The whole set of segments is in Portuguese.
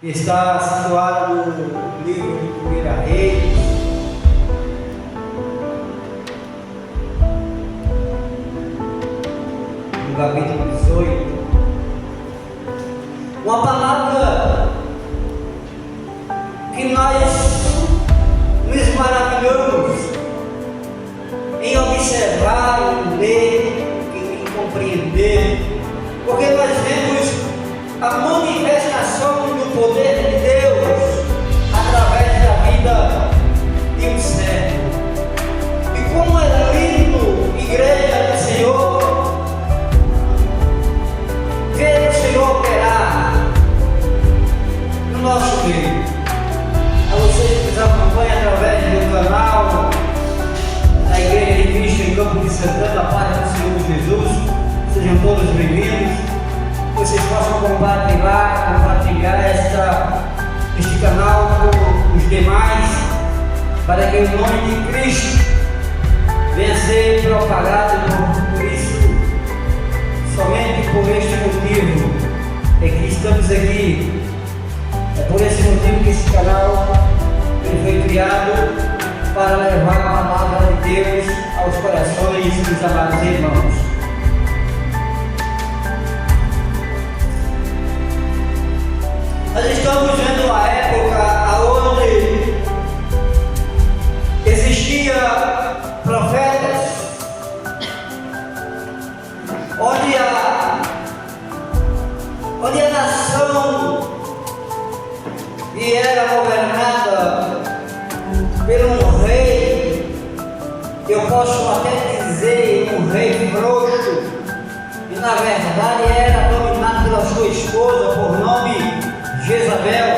que está situado no livro de 1 Reis, no capítulo 18, uma palavra que nós nos maravilhamos em observar, em ler, em compreender, porque nós vemos a manifestação do poder de Deus através da vida de um servo. E como é lindo, igreja do Senhor, ver o Senhor operar no nosso meio. A vocês que nos acompanham através do canal da Igreja de Cristo em Campo de Santana, a paz do Senhor Jesus, sejam todos bem-vindos. Vocês possam compartilhar este canal com os demais, para que o nome de Cristo venha ser propagado. Por isso, somente por este motivo é que estamos aqui. É por esse motivo que esse canal foi criado, para levar a palavra de Deus aos corações dos amados irmãos. Nós estamos vendo uma época onde existia profetas, onde a nação que era governada por um rei, eu posso até dizer um rei frouxo, e na verdade era dominado pela sua esposa, por nome Jezabel,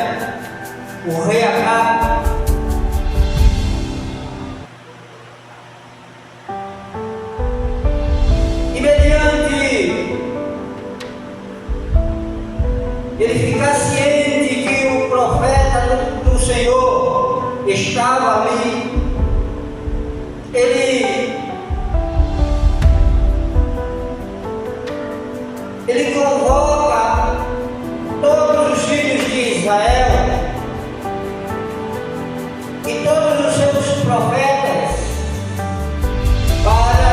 o rei Acabe. E mediante ele ficar ciente que o profeta do Senhor estava ali, ele convoca todos os filhos de Israel e todos os seus profetas para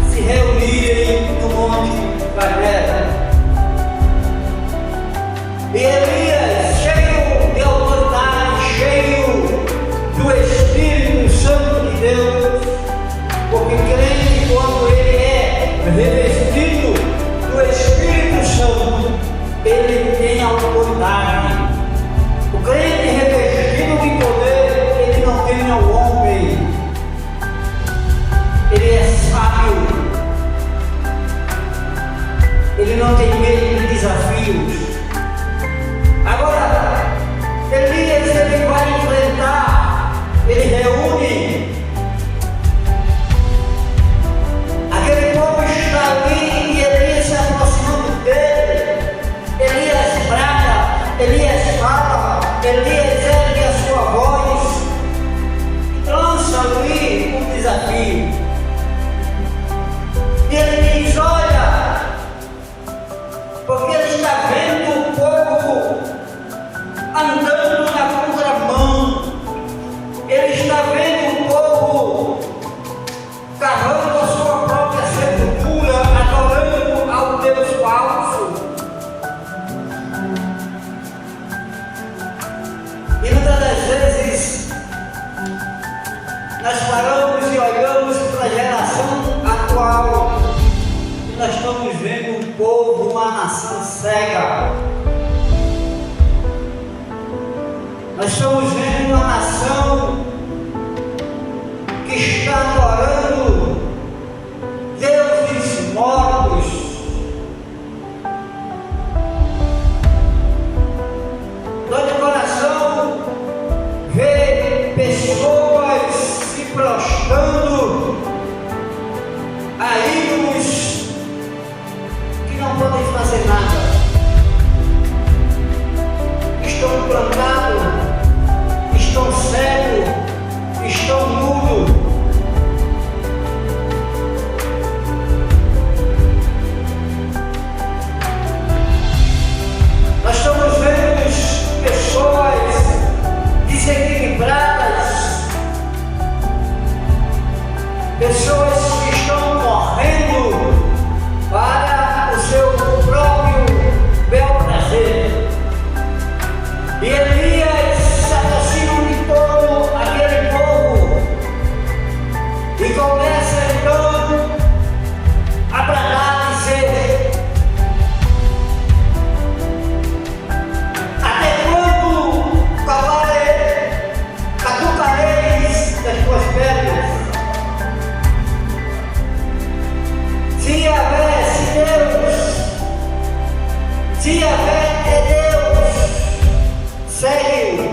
se reunirem no Monte Carmelo. E Elias, cheio de autoridade, cheio do Espírito Santo de Deus, porque crente, quando ele é revestido do Espírito Santo, ele tem autoridade. O crente revestido de poder, ele não teme ao homem, ele é sábio, ele não tem medo de desafios. Agora, Elias, ele vai enfrentar, ele reúne aquele povo, está ali, e Elias se aproximando dele. Elias brada, Elias fala, Elias ergue a sua voz e lança ali um desafio. E ele diz: olha, porque ele está vendo o povo andando na contramão, ele está vendo o povo cavando a sua própria sepultura, adorando ao Deus falso. E muitas das vezes nós paramos e olhamos para a geração atual e nós estamos vendo um povo, uma nação cega. Nós estamos vendo uma nação que está adorando deuses mortos. Dói no coração ver pessoas se prostrando a ídolos que não podem fazer nada. Estão plantados, estão cegos, estão mudos. Nós estamos vendo E Elias se aproxima de todo aquele povo e começa então a bradar e dizer: até quando catucareis das tuas pernas? Se Yahvé é Deus, segue-o.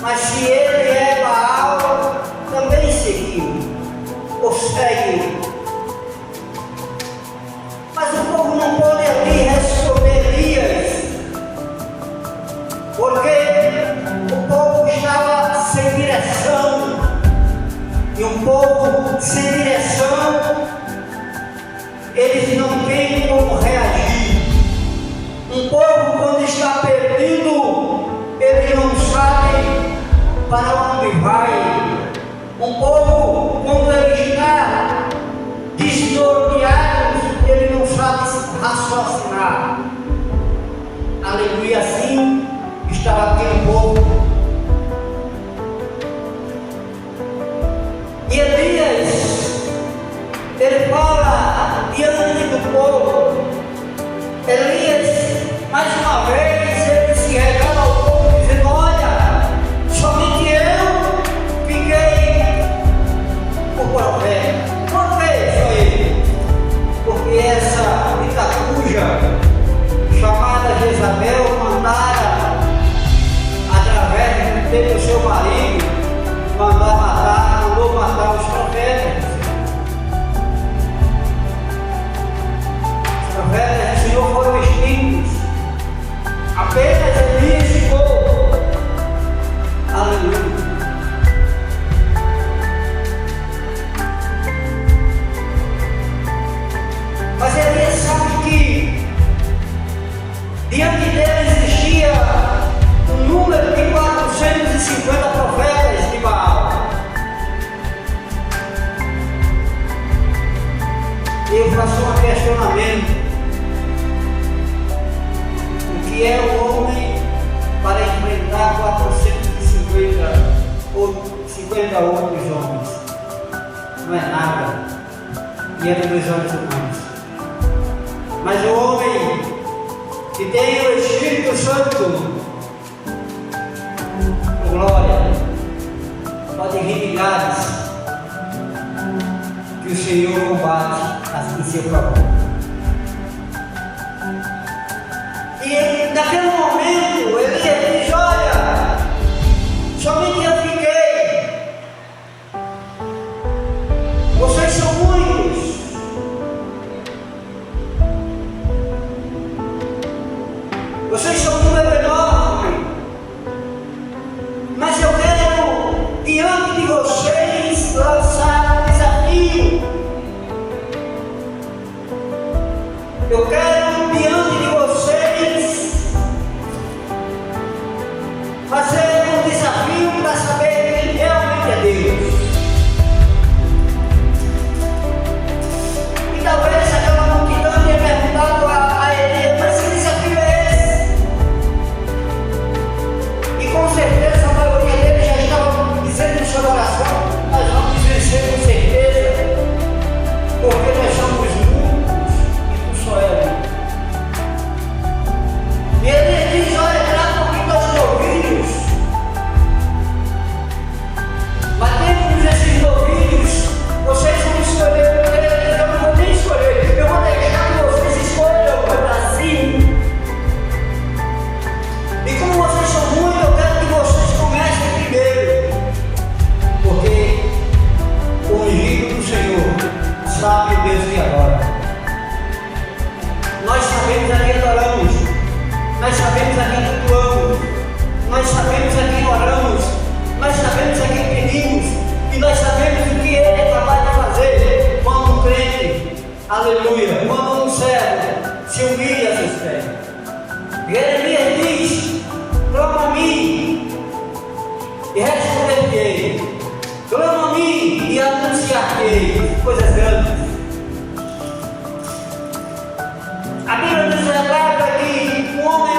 Mas se ele é Baal, também seguiu, ou segue-o. Mas o povo não pode ali responder Elias, porque o povo estava sem direção. E um povo sem direção, eles não têm como reagir. Um povo, quando está perdido, eles não sabem para onde vai. Um povo, quando ele está desnorteado, ele não sabe raciocinar. Aleluia, assim estava aquele povo. E Elias, ele fala diante do povo. Elias, mais uma vez, ele se revela ao povo, dizendo: olha, somente eu fiquei por profeta. Por que só ele? Porque essa Itacuja, chamada Jezabel, mandara, através do seu marido, mandou matar os profetas. Os profetas do Senhor foram extintos. Apenas Elias ficou. Aleluia. Mas Elias sabe que diante dele existia um número de 450 profetas de Baal. Eu faço um questionamento: o que é o homem para enfrentar 450 ou 50 outros homens? Não é nada, e é dos olhos humanos. Mas o homem que tem o Espírito Santo, glória, pode rir milhares, que o Senhor combate em seu favor. E naquele momento ele diz: olha, somente eu fiquei, vocês são muitos. Vocês são um número enorme, mas eu quero diante de vocês lançar um desafio. Eu quero diante de vocês fazer um desafio para saber quem realmente é Deus. E talvez aquela multidão tenha perguntado a Elias: mas que desafio é esse? E com certeza a maioria deles já estavam dizendo em sua oração: nós vamos vencer com certeza, porque nós somos muitos e tu só és um. E ele diz: olha, traga um pouquinho dos novilhos, batemos esses novilhos, vocês vão escolher. Eu não vou nem escolher, eu vou deixar que vocês escolham o pedacinho. E como vocês são muitos, eu quero que vocês comecem primeiro, porque o ungido do Senhor sabe o Deus que adora. Nós sabemos a quem adoramos, nós sabemos a quem cultuamos, nós sabemos a quem oramos, nós sabemos a quem pedimos, e nós sabemos o que Ele é capaz de fazer quando um crente, aleluia, quando um servo se humilha a seus pés. Jeremias diz: clama a mim e responder-te-ei, clama a mim e anunciar-te coisas grandes. A Bíblia nos relata que um homem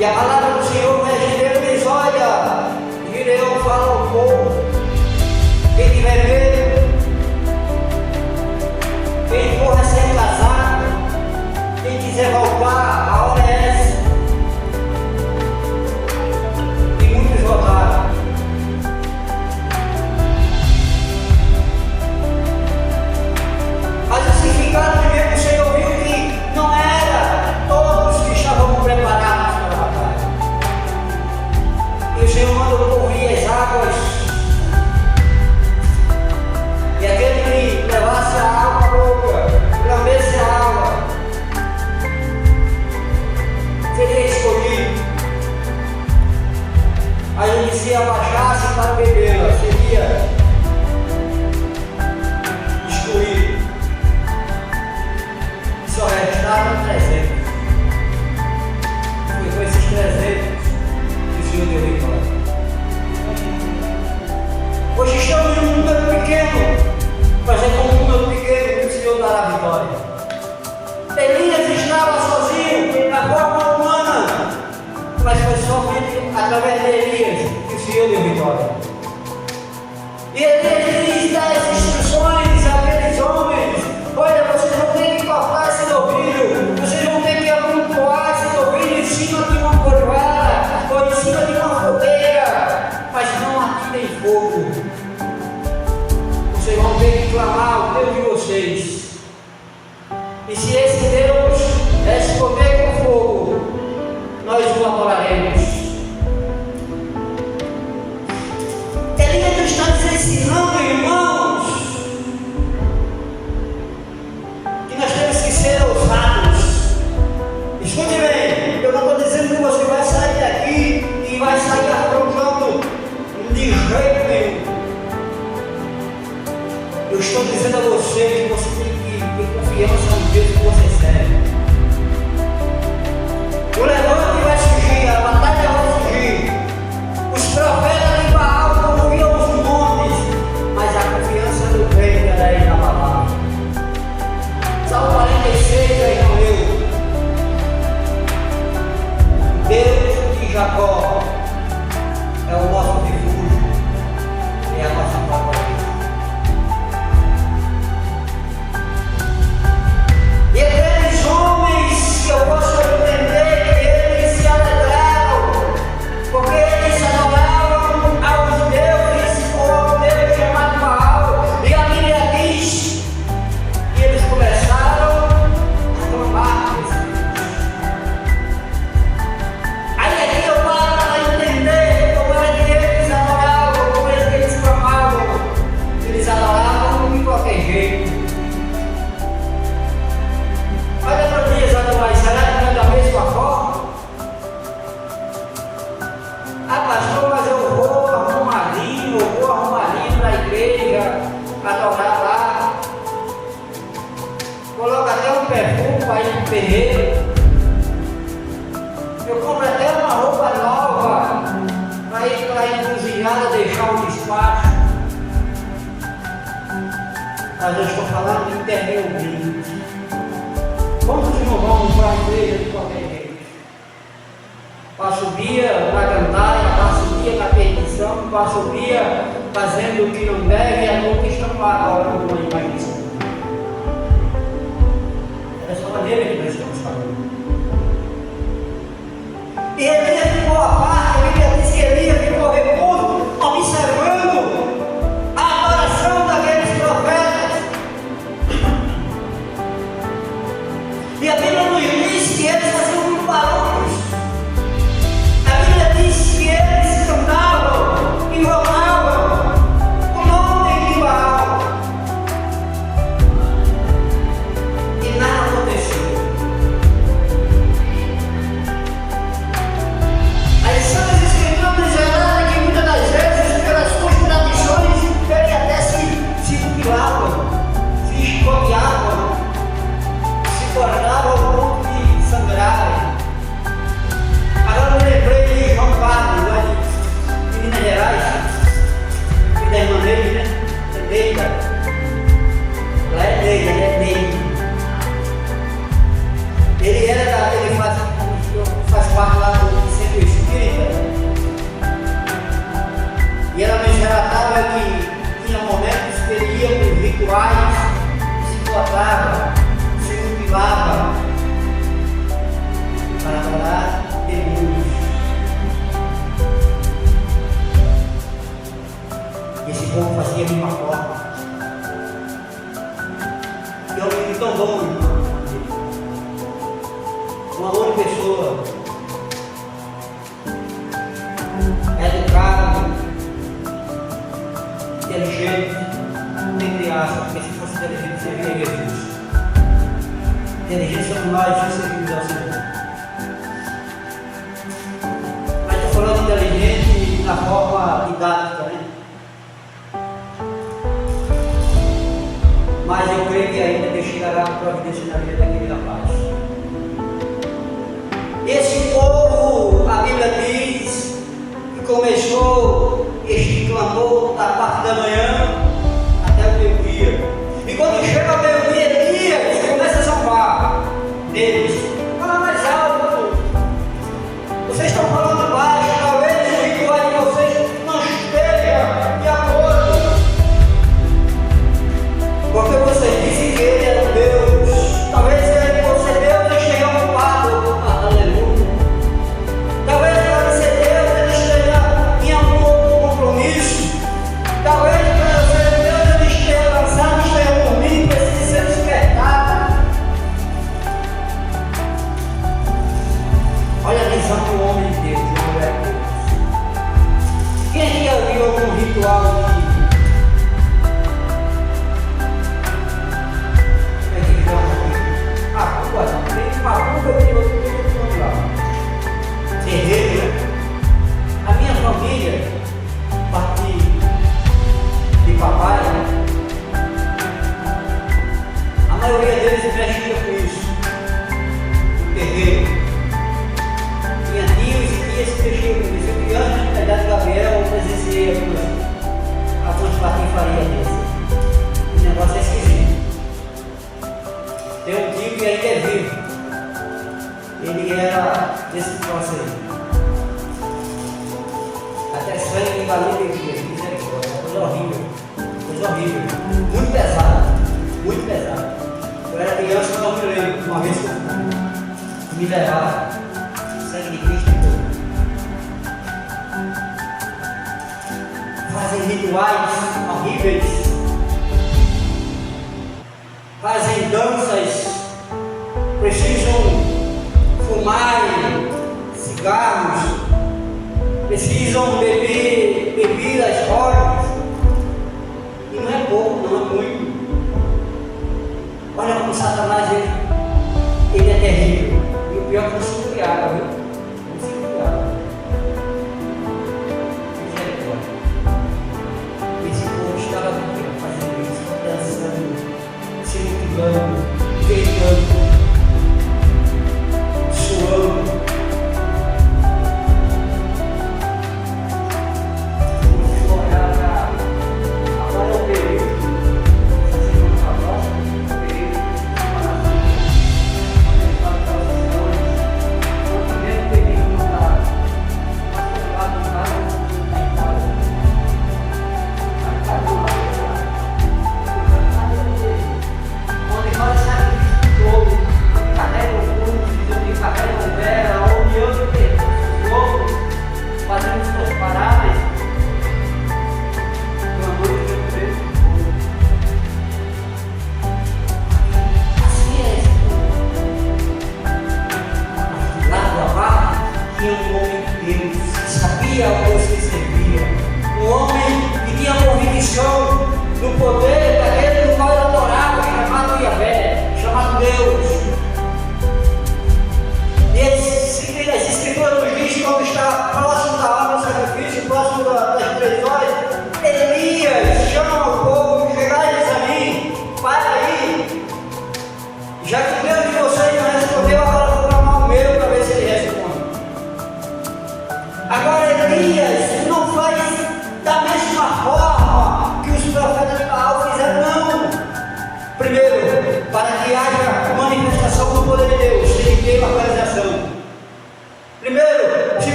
E a palavra do Senhor é Gideão diz: olha, Gideão fala ao povo, quem tiver medo, quem for recém-casado, quem quiser voltar, a hora é essa. E muitos voltaram. Mas assim ficaram primeiro, o Senhor viu que não era todos que estavam preparados para a batalha. E o Senhor mandou o povo ir às águas. E aquele que levasse a água à boca, lambesse a água, seria escolhido. Aí ele se abaixasse para bebê-la, seria excluído. Só restaram 300. Foi com esses 300 que o Senhor deu vitória. Hoje estamos num número pequeno, mas é com um número pequeno que o Senhor dará a vitória. Elias estava sozinho, na forma humana, mas foi somente através de Elias que o Senhor deu vitória. E Elias dá as instruções àqueles homens: olha, vocês vão ter que cortar esse novilho, vocês vão ter que amontoar esse novilho em cima de uma corvara ou em cima de uma fogueira, mas não atirem fogo. Vocês vão ter que clamar o Deus de vocês. E se esse Deus responder com fogo, nós o adoraremos. Elias está nos ensinando, irmãos, que nós temos que ser ousados. Escute bem, eu não estou dizendo que você vai sair daqui e vai sair afrontando de jeito nenhum. Eu estou dizendo a você que você tem que ter confiança no Deus que você serve. O levante vai surgir, a batalha vai surgir. Os profetas de Baal moviam os montes, mas a confiança do rei era inabalável. Salmo 46 aí não leu. Deus de Jacó é o nosso refúgio, é a nossa fortaleza. E aqueles homens que eu posso entender que eles se alegraram, porque eles se adoravam aos deuses ou ao Deus chamado Baal. E a Bíblia diz que eles começaram a clamar por esse Deus. Aí aqui eu paro para entender como é que eles adoravam, como é que eles clamavam. Eles adoravam de qualquer jeito. Olha para mim, Isaías, será que não é da mesma forma? Ah, pastor, mas eu vou arrumadinho, na igreja, adorar lá. Coloco até um perfume para ir no terreiro. Eu compro até uma roupa nova para ir para a encruzilhada, deixar o despacho. Mas eu estou falando de intermeio. Quantos não vão para a igreja de qualquer jeito? Passa o dia na gandaia, passa o dia na perdição, passa o dia fazendo o que não deve e a noite estão lá adorando uma imagem. É dessa maneira que nós estamos falando. E Elias ficou à parte, a Bíblia diz que Elias ficou recluso, observando a adoração daqueles profetas. E a Bíblia nos diz que eles faziam muito barulhos. A Bíblia diz que eles cantavam, invocavam o nome de Baal. soprava, o segundo pilava para adorar Deus. Esse povo fazia de uma forma. E é um filho tão bom, irmão. Um amor de pessoa. Educado, inteligente, entre aspas, porque se fosse inteligente seria Jesus. Inteligente somos nós que servimos ao Senhor. Mas estou falando inteligente na forma didática, né? Mas eu creio que ainda Deus chegará com providência na vida daquele rapaz. Esse povo, a Bíblia diz, que começou este clamor da parte da manhã até o meio-dia. E quando chega o meio-dia, Elias começa a zombar deles. Fala mais alto. Vocês estão falando baixo, talvez o ritual de vocês não esteja de acordo. Porque vocês dizem que ele era Deus. Talvez ele fosse Deus e esteja ocupado. Aleluia. Talvez para ser Deus ele esteja em algum compromisso. Talvez para ser Deus ele esteja cansado, esteja dormindo, precisa ser despertado. Olha a visão do homem de Deus, de mulher de Deus. Quem aqui já viu algum ritual de terreiro, né? A minha família, parte de papai, né? A maioria deles mexia com isso, no terreiro. Tinha tios e tias que mexiam com isso. Eu criança, na idade de Gabriel, eu presenciei algumas patifarias desse. O negócio é esquisito. Tem um tio que ainda é vivo. Ele era desse troço aí. Até sangue de barulho de misericórdia. Coisa horrível. Coisa horrível. Muito pesado. Muito pesado. Eu era criança, mas não me lembro. Uma vez que eu me levaram. Sangue de Cristo e tudo. Fazem rituais horríveis. Fazem danças. Precisam fumarem cigarros, precisam beber bebidas fortes, e não é pouco, não é muito. Olha como Satanás ele é terrível, e o pior é que não se criava, viu? Não se criava. Misericórdia. Esse povo estava fazendo isso, dançando, se motivando, feitando.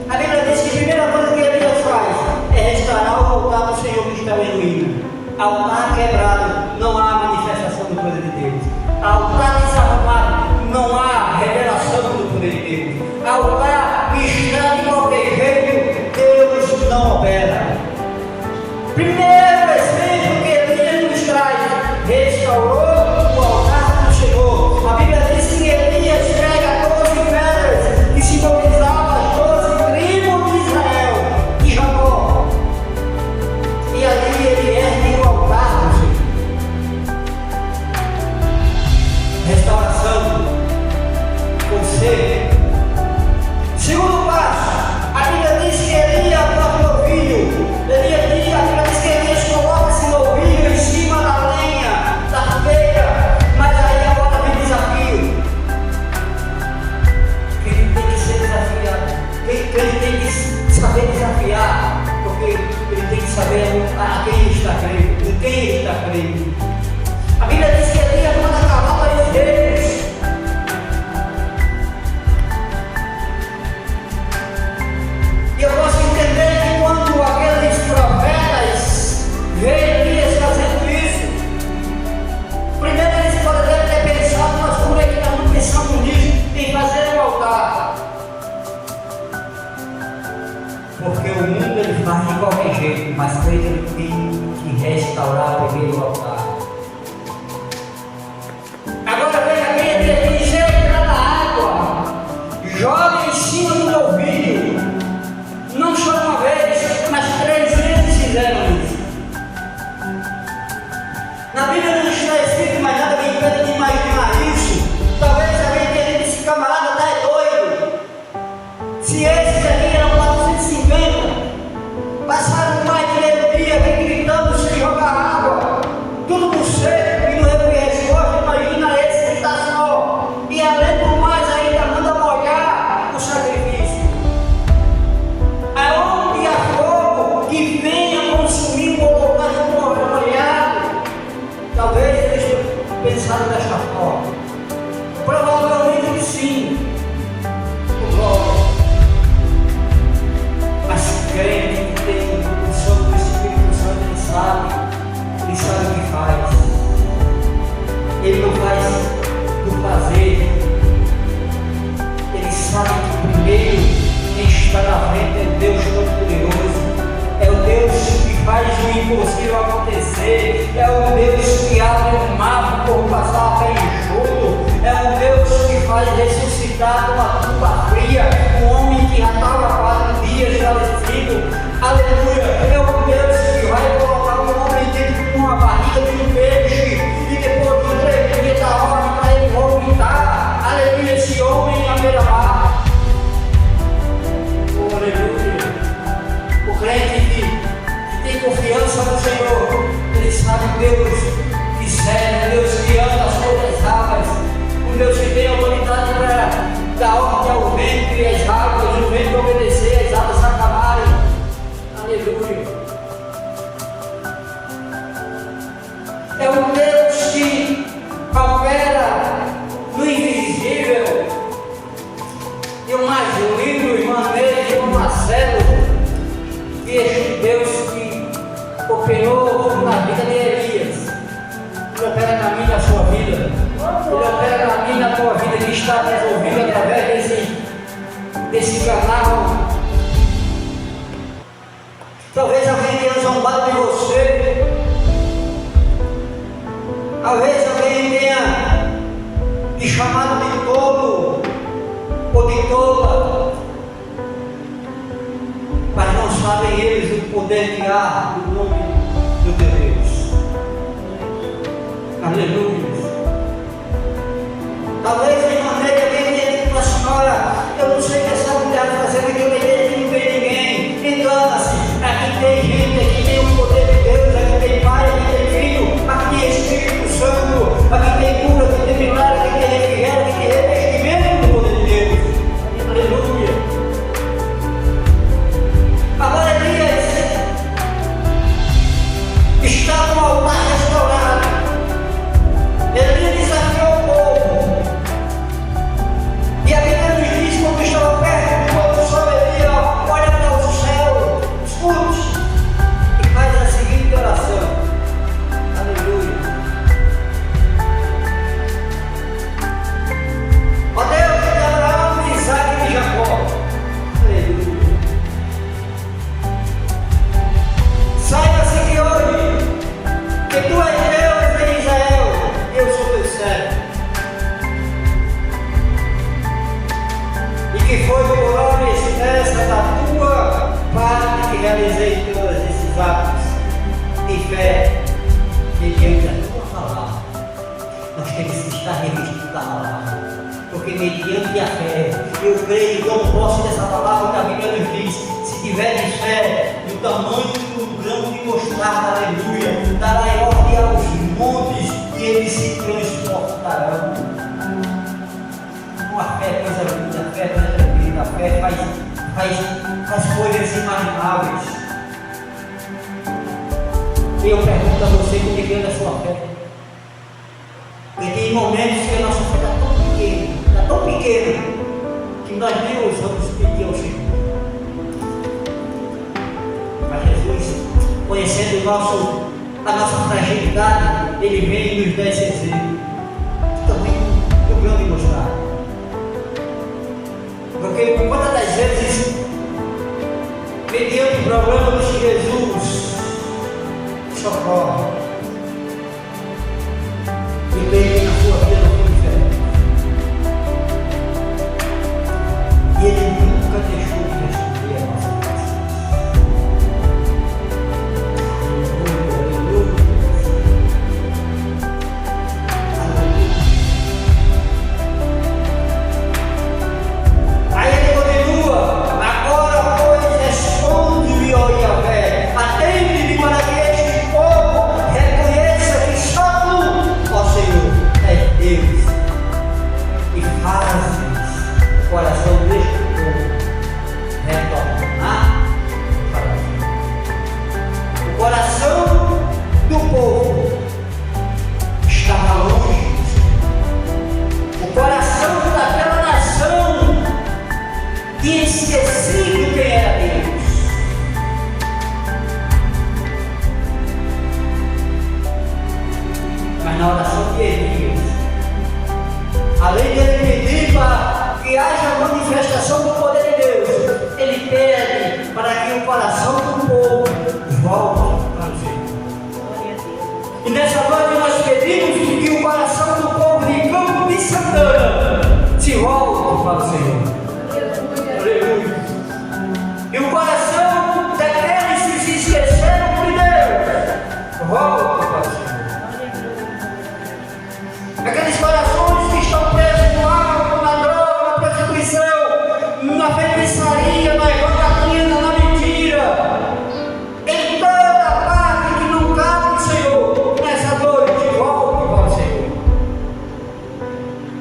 A Bíblia diz que a primeira coisa que Elias faz Altar quebrado, não há manifestação do poder de Deus. Altar desarrumado, não há revelação do poder de Deus. Altar está de qualquer jeito, Deus não opera. Primeiro exemplo que Elias nos traz, restaurou o altar do Senhor. A Bíblia diz que Elias pega 12 pedras que simbolizavam as 12 tribos de Israel, de Jacó. E ali ele ergue o altar do Senhor. Restauração, conselho. Segundo passo, a Bíblia diz que Elias próprio novilho. A Bíblia diz que Elias coloca esse novilho em cima da lenha, da fogueira. Mas aí agora vem desafio. Que ele tem que ser desafiado. Que ele tem que saber desafiar. Porque ele tem que saber a quem está crendo, em quem está crendo. A Bíblia diz que Elias manda cavar para os reis. E eu posso entender que quando aqueles profetas veem Elias fazendo isso, primeiro eles poderiam ter pensado, mas por que estamos pensando nisso, em fazer um altar? Porque o mundo ele faz de qualquer jeito, mas para ele tem que restaurar primeiro o altar. Agora vem aquele que entra na água, joga em cima do novilho. Não só uma vez, mas 3 vezes fizeram isso. Na Bíblia não está escrito mais nada que impede de imaginar isso. Talvez alguém tenha dito, esse camarada está doido. Se esses aqui eram 450, passaram mais de meio dia gritando sem jogar água, tudo no seco e não recebeu resposta. Imagina esse que está só. E além do mais ainda manda molhar o sacrifício. Aonde há fogo que venha consumir o holocausto molhado? Talvez eles tenham pensado desta forma. Provavelmente sim. Glória. Mas crente que tem o som do Espírito Santo, ele sabe o que faz. Ele não faz do prazer. Ele sabe que primeiro quem está na frente é Deus Todo-Poderoso. É o Deus que faz o impossível acontecer. É o Deus que abre o mar por passar pelo enxuto. É o Deus que faz ressuscitar uma tumba fria um homem que já estava há 4 dias falecido. Aleluia! É o Deus que vai colocar um homem dentro de uma barriga de um peixe e depois de 3 dias da hora para ele vomitar. Aleluia! Esse homem à beira-mar. Aleluia! O crente que tem confiança no Senhor, ele sabe Deus que serve, Deus que anda sobre as águas, um Deus que tem autoridade para dar ordem ao vento e às águas, o vento obedecer, as águas acabarem. Aleluia! É um Deus que opera no invisível. Eu imagino o irmão dele, o Marcelo, que este Deus que operou na vida de Elias, ele opera na minha, na sua vida. Ele opera na minha, na tua vida, que está resolvido através desse canal. Talvez alguém tenha zombado de você. Talvez alguém tenha te chamado de tolo ou de tola, mas não sabem eles o poder que há no nome do teu Deus. Aleluia. Talvez de maneira que alguém tenha dito para a senhora, eu não sei o que essa mulher está fazendo, que eu nem vejo que não vê ninguém. Engana-se, aqui tem gente, aqui tem o poder de Deus, aqui tem Pai, aqui tem Filho, aqui tem Espírito Santo, aqui tem cura, aqui tem milagre, aqui tem refrigério, aqui tem revestimento do poder de Deus. Aleluia. Agora Elias está com o altar restaurado. Elias desafiou o povo. E a Bíblia nos diz, quando estava perto do povo, só Elias olha para o céu, escute, e realizei todos esses atos de fé mediante a tua palavra. Nós temos que estar revestidos da palavra, porque mediante a fé, eu creio que eu posso dessa palavra que a Bíblia nos diz: se tiveres fé do tamanho do grão de mostarda, aleluia, dará ordem aos montes e eles se transportarão. Uma fé coisa linda, a fé é tranquila, a fé faz coisas inimagináveis. E eu pergunto a você como é que anda a sua fé. Porque tem momentos que a nossa fé está tão pequena, que nós nem ousamos pedir ao Senhor. Mas Jesus, conhecendo a nossa fragilidade, Ele vem e nos dá esse exemplo. Também do grão de mostarda. Porque quantas das vezes, mediante problemas de Jesus, socorre. E veio na sua vida no inferno. E Ele nunca deixou de responder a nossa oração. Aí Ele continua: agora, pois, responde-me, ó Yahvé, atende-me para que este povo reconheça que só Tu, ó Senhor, és Deus, e fazes o coração deste povo retornar para Ti. O coração do povo estava longe do Senhor. O coração daquela nação tinha esquecido quem era Deus. Mas na oração de Elias, além de ele pedir para que haja manifestação do poder de Deus, ele pede para que o coração do povo volte para o Senhor. E nessa noite nós pedimos que o coração do povo de Campo de Santana se volte para o Senhor. Aleluia. E o coração daqueles que se esqueceram de Deus volte para o Senhor. Aqueles corações que estão presos no álcool, na droga, na prostituição, na feitiçaria, na jogatina, na mentira, em toda parte que não cabe, Senhor, nessa noite, volte para o Senhor.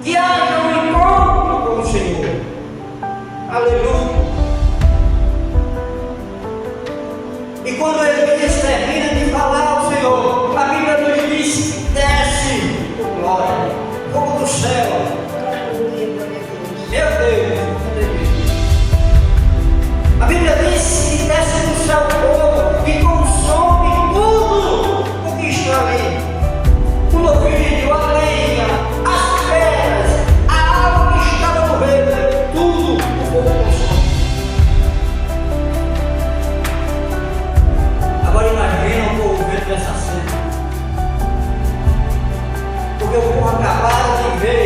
Que haja um encontro com o Senhor. Aleluia. E quando Elias termina de falar ao Senhor, a Bíblia nos diz: desce o glória, fogo do céu. Meu Deus. A Bíblia diz que desce do céu fogo e consome tudo o que está ali. O novilho, a lenha, as pedras, a água que estava no reino, tudo o fogo consome. Agora imagina o povo vendo essa cena. Porque o povo acabaram de ver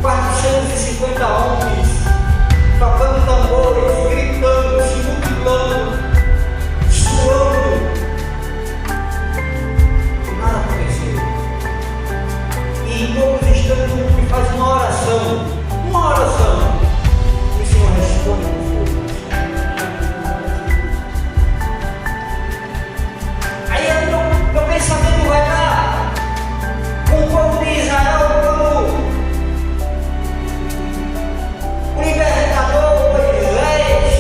450 homens tocando tambores, gritando, se mutilando, suando. E nada aconteceu. E em poucos instantes o povo faz uma oração. E o Senhor responde com fogo. Aí meu pensamento vai dar com o povo de Israel como o libertador Moisés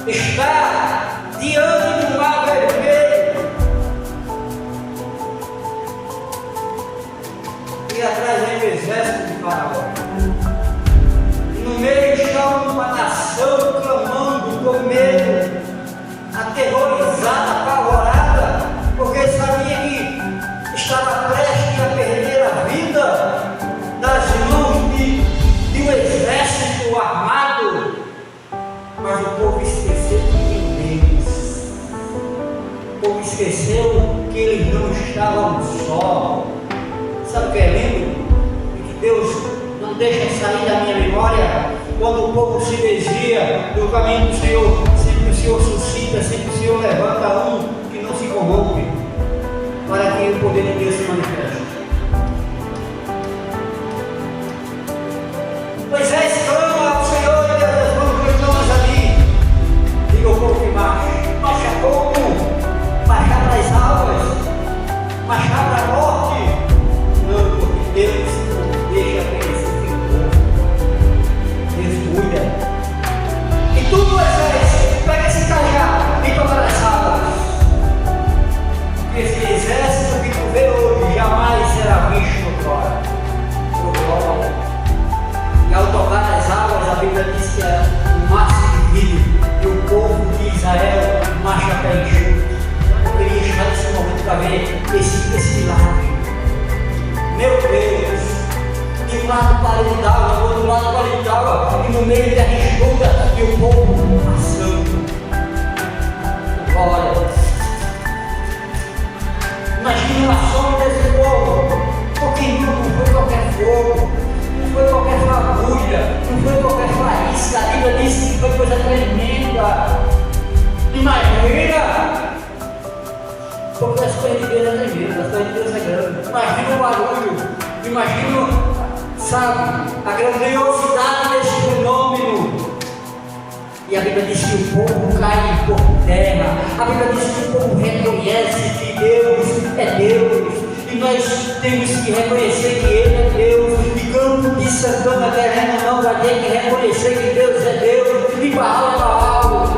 está diante do mar vermelho e atrás vem o exército de Faraó. E no meio está uma nação clamando com medo, aterrorizada, apavorada, porque sabia que estava prestes a perder a vida nas mãos de um exército armado. Mas o povo esqueceu de Deus. O povo esqueceu que eles não estavam só. Sabe o que é lindo? E que Deus não deixa sair da minha memória quando o povo se desvia do caminho do Senhor, sempre o Senhor suscita, sempre o Senhor levanta um que não se corrompe, para que o poder de Deus se manifeste. Moisés clama ao Senhor e Deus responde com as mãos ali. Diga ao povo que marcha como? Marchar para as águas, marchar para a morte. Não, porque Deus não deixa conhecer seu povo. Deus cuida. E tu, Moisés, pega esse cajado e toca nas águas. Esse exército que tu vê hoje jamais será visto agora. E ao tocar as águas, a Bíblia diz que é um mar se divide e o povo de Israel marcha pé enxuto. Eu queria estar nesse momento para ver esse milagre. Meu Deus, de um lado parede d'água, do outro lado parede d'água, e no meio da enxuta e o povo passando. Glória. Imagina a sombra desse povo, porque não foi qualquer fogo. Não foi qualquer fagulha, não foi qualquer faísca, a Bíblia disse que foi coisa tremenda. Imagina, porque as coisas de Deus é tremenda, as coisas de Deus é grande. Imagina o barulho, imagina, sabe, a grandiosidade desse fenômeno. E a Bíblia diz que o povo cai por terra, a Bíblia diz que o povo reconhece que Deus é Deus. E nós temos que reconhecer que Ele é Deus. E Campo de Santana, querendo ou não, vai ter que reconhecer que Deus é Deus. E Baal é Baal.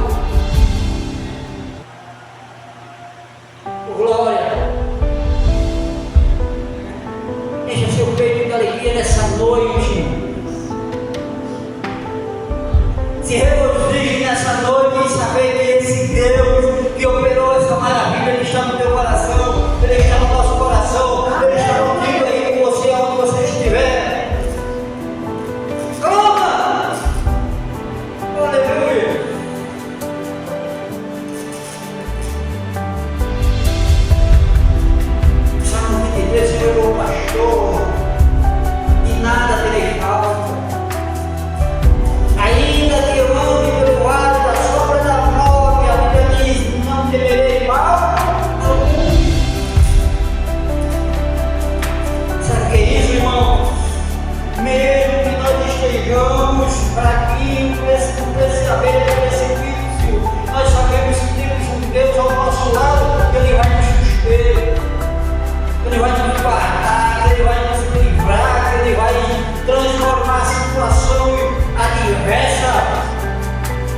Glória. Encha seu peito de alegria nessa noite. Se regozije nessa noite e saber que esse Deus que operou essa maravilha, Ele está no teu coração, Ele está no nosso coração, Ele está contigo aí com você, onde você estiver. Toma! Aleluia! Salmo 23, Senhor, o pastor, e nada terei falta. Ainda que eu ande pelo vale da sombra da morte, a Bíblia diz: não temerei mal algum. Sabe o que é isso, irmão? Mesmo que nós estejamos fraquinhos por esse cabelo, por esse vício, nós sabemos que temos um Deus ao nosso lado, que Ele vai nos suster, Ele vai nos guardar, Ele vai nos livrar, Ele vai transformar a situação adversa,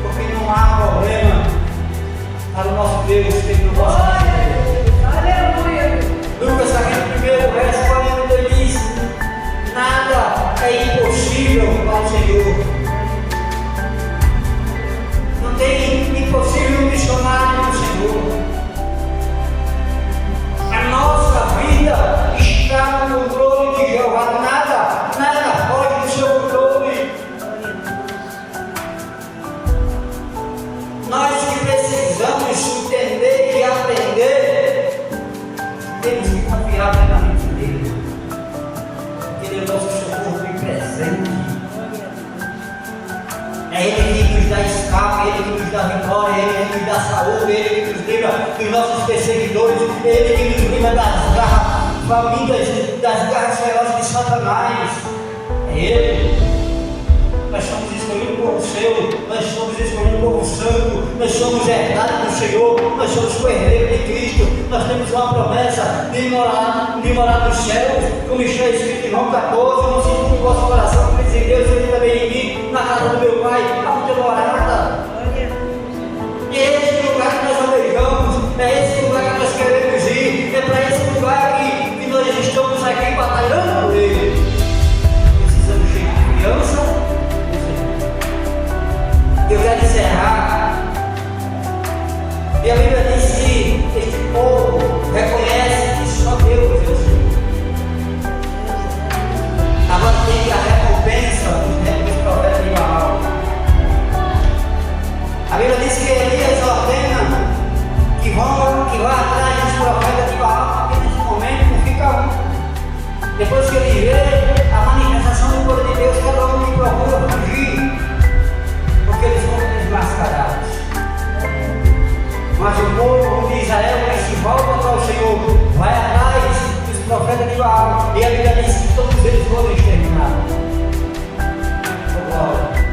porque não há problema para o nosso Deus que Ele não possa fazer. Aleluia! Lucas capítulo 1, verso 42 diz: nada é impossível para o Senhor. Não tem impossível missionário do Senhor. A nossa vida está no controle de Jeová. Nada foge do seu controle. Nós que precisamos entender e aprender, temos que confiar plenamente nele, porque Ele é o nosso socorro e presente. É Ele que nos dá escape, Ele que nos dá vitória, Ele que nos dá saúde, Ele que nos livra dos nossos perseguidores, Ele que nos livra das garras famintas, das garras ferozes de Satanás. É Ele. Nós somos escolhidos por seu, nós somos escolhidos por um santo, nós somos herdados do Senhor, nós somos co-herdeiros de Cristo, nós temos uma promessa de morar nos céus, como está escrito em João 14, não se turbe o vosso coração, porque diz Deus, Ele também em mim, na casa do meu Pai, há muita morada. E é esse lugar que nós almejamos, é esse lugar que nós queremos ir, é para esse lugar que nós estamos aqui batalhando por Ele. Precisamos ser de criança. Eu quero encerrar. E a Bíblia diz que este povo reconhece que só Deus é o Senhor. Agora tem a recompensa dos profetas de Baal. A Bíblia diz que Elias ordena que vá atrás dos profetas de Baal, porque nesse momento não fica um. Depois que ele vê a manifestação do poder de Deus, cada um que procura fugir. espiritual. E a Bíblia diz que todos eles foram exterminados.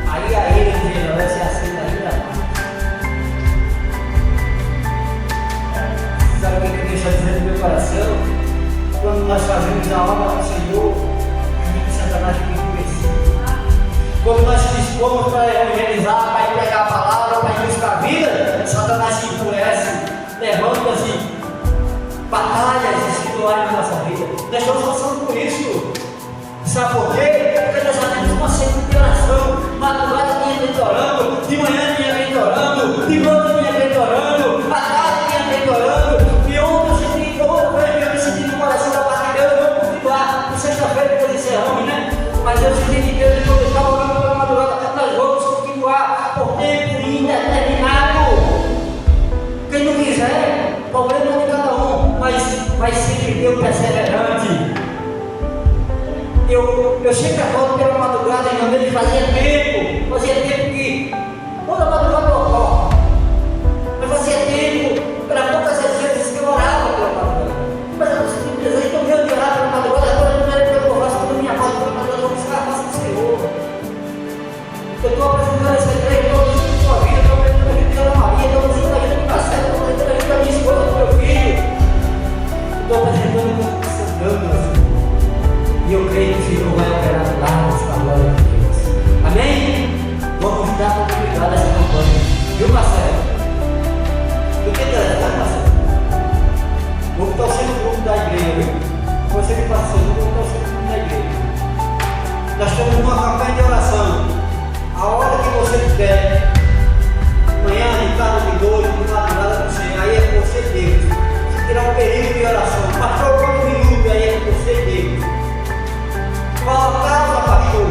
Aí a ira de Deus vai ser assim da ira. Sabe o que deixa dizer no meu coração? Quando nós fazemos a obra do Senhor, a gente Satanás fica convencido. Quando nós nos dispomos para evangelizar, para entregar a palavra, para ir buscar a vida, Satanás se enfurece, levanta-se batalhas espirituais na nossa vida. Nós estamos passando por isso. Sabe por quê? Porque nós já temos uma semana de oração. Madrugada tinha gente orando, de manhã tinha gente orando, de noite tinha gente orando, à tarde tinha gente orando. E ontem eu senti no coração da parte de Deus, eu vou continuar. Sexta-feira depois encerramos, né? Mas eu senti que Deus, quando eu estava orando pela madrugada, nós vamos continuar por tempo indeterminado. Quem não quiser, o problema é de cada um, mas vai sempre ter o perseverante. Eu sempre acordo pela madrugada em nome de fazia tempo que toda madrugada eu acordo, mas fazia tempo, era poucas as vezes que eu orava pela madrugada, mas eu não desejo tão grande de orar pela madrugada, agora não era pelo que eu faço pela minha voz, pela madrugada, eu vou buscar a face do Senhor. Eu estou apresentando essa igreja, estou apresentando a sua vida, estou apresentando a vida da Maria, estou apresentando a vida do Marcelo, estou apresentando a vida da minha esposa, do meu filho, estou apresentando o que você dando. E eu creio que o Senhor vai operar milagres para a glória de Deus. Amém? Vamos dar continuidade a essa campanha. Viu, Marcelo? Do que telefone, Marcelo? Vou torcer no grupo da igreja, viu? Você que participou, vou torcer no grupo da igreja. Nós estamos numa campanha de oração. A hora que você puder, manhã, de tarde, de noite, de madrugada, você, aí é com você Deus. Se tirar um período de oração, pastor, quantos minutos, aí é com você Deus. Qual a causa, pastor?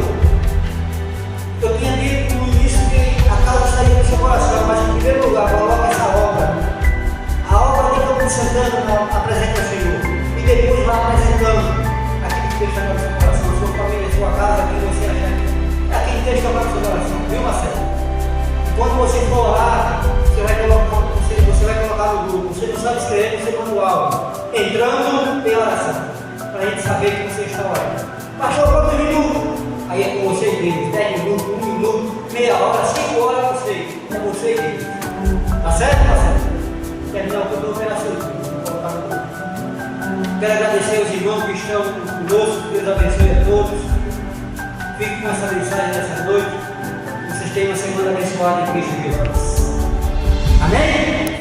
Eu tinha dito no início que a causa estaria no seu coração, mas em primeiro lugar, coloca essa obra. A obra de Campo Santana apresenta ao Senhor. E depois vai apresentando aquilo que Deus está no seu coração, sua família, sua casa, aquilo que você acha. É aquilo que Deus está no seu coração, viu, Marcelo? E quando você for orar, você vai colocar no grupo. Você não sabe escrever no seu manual. Entrando em oração, para a gente saber que você está orando. Pastor, quantos minutos? Aí é com você e Deus, 10 minutos, 1 minuto, meia hora, 5 horas é você. É você e Deus. Tá certo, Marcelo? Terminar o que eu estou operação. Quero agradecer aos irmãos que estão conosco, Deus abençoe a todos. Fique com essa mensagem nessa noite. Vocês tenham uma semana abençoada em Cristo Jesus. Amém?